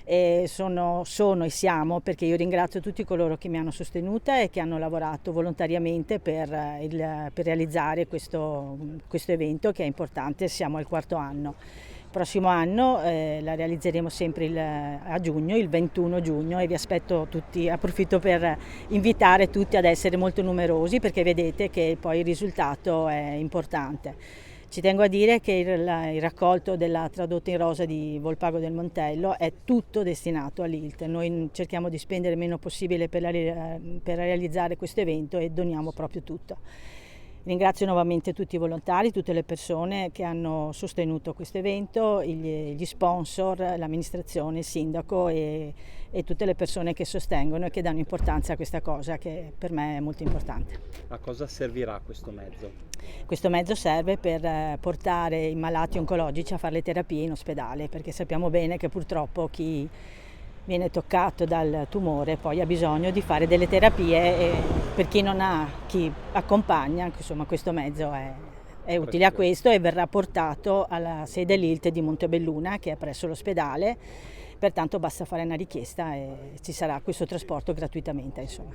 E sono e siamo, perché io ringrazio tutti coloro che mi hanno sostenuta e che hanno lavorato volontariamente per realizzare questo evento che è importante. Siamo al quarto anno. Il prossimo anno la realizzeremo sempre a giugno, il 21 giugno, e vi aspetto tutti. Approfitto per invitare tutti ad essere molto numerosi, perché vedete che poi il risultato è importante. Ci tengo a dire che il raccolto della tradotta in rosa di Volpago del Montello è tutto destinato all'ILT. Noi cerchiamo di spendere il meno possibile per realizzare questo evento e doniamo proprio tutto. Ringrazio nuovamente tutti i volontari, tutte le persone che hanno sostenuto questo evento, gli sponsor, l'amministrazione, il sindaco e tutte le persone che sostengono e che danno importanza a questa cosa che per me è molto importante. A cosa servirà questo mezzo? Questo mezzo serve per portare i malati oncologici a fare le terapie in ospedale, perché sappiamo bene che purtroppo chi viene toccato dal tumore poi ha bisogno di fare delle terapie, e per chi non ha chi accompagna, insomma, questo mezzo è utile a questo e verrà portato alla sede LILT di Montebelluna, che è presso l'ospedale, pertanto basta fare una richiesta e ci sarà questo trasporto gratuitamente, insomma.